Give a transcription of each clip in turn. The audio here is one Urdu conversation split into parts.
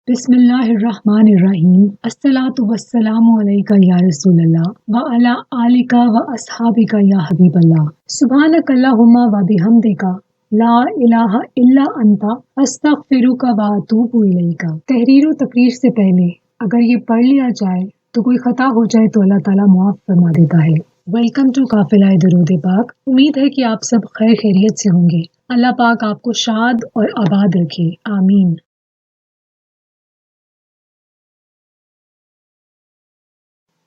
بسم اللہ الرحمن الرحیم الصلاۃ والسلام علیکہ یا رسول اللہ وعلی آلکہ و اصحابکہ یا حبیب اللہ سبحانک اللہم و بحمدک لا الہ الا انت استغفرک و اتوب الیک۔ تحریر و تقریر سے پہلے اگر یہ پڑھ لیا جائے تو کوئی خطا ہو جائے تو اللہ تعالیٰ معاف فرما دیتا ہے۔ ویلکم ٹو قافلہ درود پاک۔ امید ہے کہ آپ سب خیر خیریت سے ہوں گے۔ اللہ پاک آپ کو شاد اور آباد رکھے، آمین۔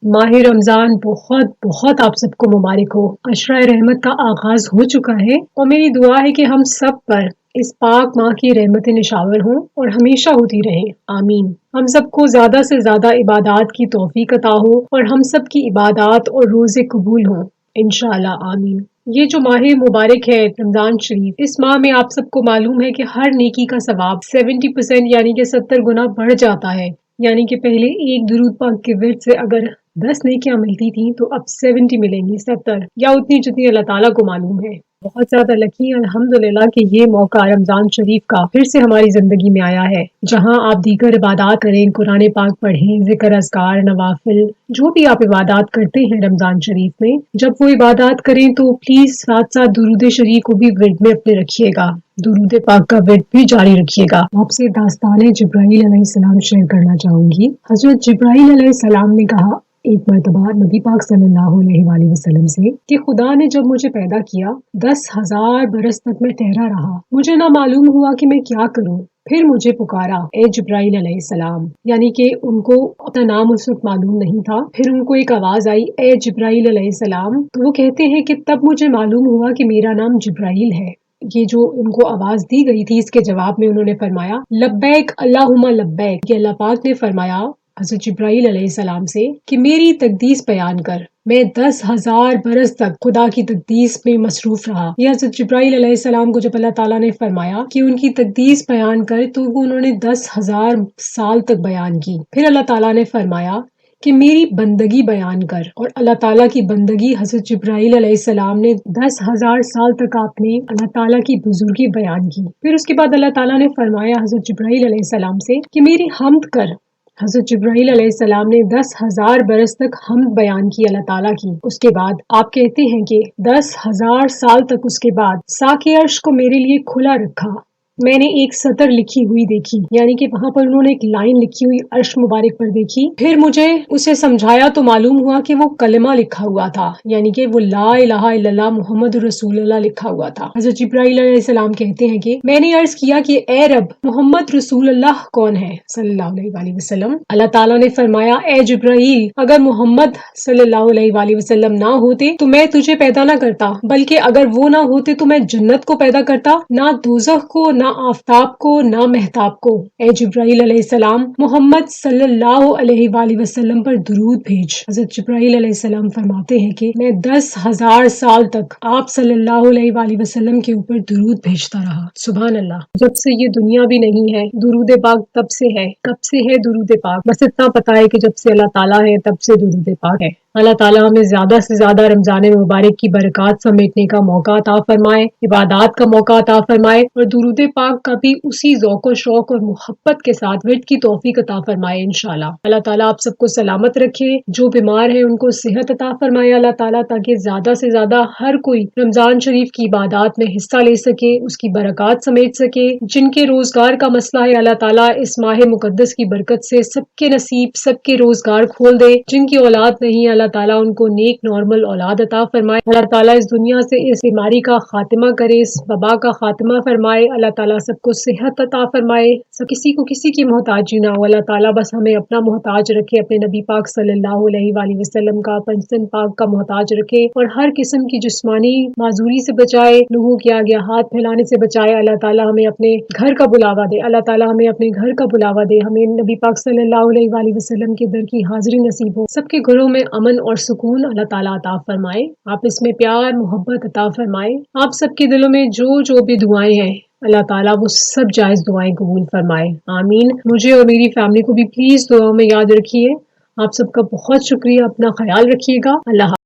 ماہ رمضان بہت بہت آپ سب کو مبارک ہو۔ عشرہ رحمت کا آغاز ہو چکا ہے اور میری دعا ہے کہ ہم سب پر اس پاک ماہ کی رحمتیں نشاور ہوں اور ہمیشہ ہوتی رہیں، آمین۔ ہم سب کو زیادہ سے زیادہ عبادات کی توفیق عطا ہو اور ہم سب کی عبادات اور روزے قبول ہوں، انشاءاللہ، آمین۔ یہ جو ماہ مبارک ہے رمضان شریف، اس ماہ میں آپ سب کو معلوم ہے کہ ہر نیکی کا ثواب 70% یعنی کہ 70 گنا بڑھ جاتا ہے۔ یعنی کہ پہلے ایک درود پاک کے ورد سے اگر 10 نیکیاں ملتی تھیں تو اب 70 ملیں گی، 70 یا اتنی جتنی اللہ تعالیٰ کو معلوم ہے۔ بہت زیادہ لکی الحمدللہ کہ یہ موقع رمضان شریف کا پھر سے ہماری زندگی میں آیا ہے، جہاں آپ دیگر عبادات کریں، قرآن پاک پڑھیں، ذکر اذکار، نوافل، جو بھی آپ عبادات کرتے ہیں رمضان شریف میں، جب وہ عبادات کریں تو پلیز ساتھ ساتھ درود شریف کو بھی ورد میں اپنے رکھیے گا، درود پاک کا ورد بھی جاری رکھیے گا۔ آپ سے داستان جبرائیل علیہ السلام شیئر کرنا چاہوں گی۔ حضرت جبرائیل علیہ السلام نے کہا ایک مرتبہ نبی پاک صلی اللہ علیہ وآلہ وسلم سے کہ خدا نے جب مجھے پیدا کیا 10,000 برس تک میں ٹھہرا رہا، مجھے نہ معلوم ہوا کہ میں کیا کروں، پھر مجھے پکارا اے جبرائیل علیہ السلام، یعنی کہ ان کو اپنا نام اس وقت معلوم نہیں تھا۔ پھر ان کو ایک آواز آئی اے جبرائیل علیہ السلام، تو وہ کہتے ہیں کہ تب مجھے معلوم ہوا کہ میرا نام جبرائیل ہے۔ یہ جو ان کو آواز دی گئی تھی، اس کے جواب میں انہوں نے فرمایا لبیک اللہم لبیک، کہ اللہ پاک نے فرمایا حضرت جبرائیل علیہ السلام سے کہ میری تقدیس بیان کر۔ میں 10,000 برس تک خدا کی تقدیس میں مصروف رہا۔ یہ حضرت جبرائیل علیہ السلام کو جب اللہ تعالیٰ نے فرمایا کہ ان کی تقدیس بیان کر تو وہ انہوں نے 10,000 سال تک بیان کی۔ پھر اللہ تعالیٰ نے فرمایا کہ میری بندگی بیان کر، اور اللہ تعالیٰ کی بندگی حضرت جبرائیل علیہ السلام نے 10,000 سال تک آپ نے اللہ تعالیٰ کی بزرگی بیان کی۔ پھر اس کے بعد اللہ تعالیٰ نے فرمایا حضرت جبرائیل علیہ السلام سے کہ میری حمد کر۔ حضرت جبرائیل علیہ السلام نے 10,000 برس تک حمد بیان کی اللہ تعالیٰ کی۔ اس کے بعد آپ کہتے ہیں کہ 10,000 سال تک اس کے بعد ساق عرش کو میرے لیے کھلا رکھا۔ میں نے ایک سطر لکھی ہوئی دیکھی، یعنی کہ وہاں پر انہوں نے ایک لائن لکھی ہوئی عرش مبارک پر دیکھی۔ پھر مجھے اسے سمجھایا تو معلوم ہوا کہ وہ کلمہ لکھا ہوا تھا، یعنی کہ وہ لا الہ الا اللہ محمد رسول اللہ لکھا ہوا تھا۔ حضرت جبرائیل علیہ السلام کہتے ہیں کہ میں نے عرض کیا کہ اے رب، محمد رسول اللہ کون ہے صلی اللہ علیہ وآلہ وسلم؟ اللہ تعالیٰ نے فرمایا اے جبرائیل، اگر محمد صلی اللہ علیہ وآلہ وسلم نہ ہوتے تو میں تجھے پیدا نہ کرتا، بلکہ اگر وہ نہ ہوتے تو میں جنت کو پیدا کرتا، نہ دوزخ کو، نہ آفتاب کو، نہ مہتاب کو۔ اے جبرائیل علیہ السلام، محمد صلی اللہ علیہ وآلہ وسلم پر درود بھیج۔ حضرت جبرائیل علیہ السلام فرماتے ہیں کہ میں 10,000 سال تک آپ صلی اللہ علیہ وآلہ وسلم کے اوپر درود بھیجتا رہا۔ سبحان اللہ۔ جب سے یہ دنیا بھی نہیں ہے درود پاک تب سے ہے۔ کب سے ہے درود پاک؟ بس اتنا پتا ہے کہ جب سے اللہ تعالیٰ ہے تب سے درود پاک ہے۔ اللہ تعالیٰ ہمیں زیادہ سے زیادہ رمضان مبارک کی برکات سمیٹنے کا موقع عطا فرمائے، عبادات کا موقع عطا فرمائے، اور درود پاک کا بھی اسی ذوق و شوق اور محبت کے ساتھ ورد کی توفیق عطا فرمائے انشاءاللہ۔ اللہ تعالیٰ آپ سب کو سلامت رکھے، جو بیمار ہیں ان کو صحت عطا فرمائے اللہ تعالیٰ، تاکہ زیادہ سے زیادہ ہر کوئی رمضان شریف کی عبادات میں حصہ لے سکے، اس کی برکات سمیٹ سکے۔ جن کے روزگار کا مسئلہ ہے اللہ تعالیٰ اس ماہ مقدس کی برکت سے سب کے نصیب، سب کے روزگار کھول دے۔ جن کی اولاد نہیں اللہ تعالیٰ ان کو نیک نارمل اولاد عطا فرمائے۔ اللہ تعالیٰ اس دنیا سے اس بیماری کا خاتمہ کرے، اس وبا کا خاتمہ فرمائے۔ اللہ تعالیٰ سب کو صحت عطا فرمائے، سب کسی کو کسی کی محتاجی نہ ہو۔ اللہ تعالیٰ بس ہمیں اپنا محتاج رکھے، اپنے نبی پاک صلی اللہ علیہ وآلہ وسلم کا، پنجتن پاک کا محتاج رکھے، اور ہر قسم کی جسمانی معذوری سے بچائے، لوگوں کے آگے ہاتھ پھیلانے سے بچائے۔ اللہ تعالیٰ ہمیں اپنے گھر کا بلاوا دے، اللہ تعالیٰ ہمیں اپنے گھر کا بلاوا دے، ہمیں نبی پاک صلی اللہ علیہ وآلہ وسلم کے در کی حاضری نصیب ہو، سب کے گھروں میں امن اور سکون اللہ تعالیٰ عطا فرمائے، آپ اس میں پیار محبت عطا فرمائے۔ آپ سب کے دلوں میں جو بھی دعائیں ہیں اللہ تعالیٰ وہ سب جائز دعائیں قبول فرمائے، آمین۔ مجھے اور میری فیملی کو بھی پلیز دعاؤں میں یاد رکھیے۔ آپ سب کا بہت شکریہ، اپنا خیال رکھیے گا، اللہ حافظ۔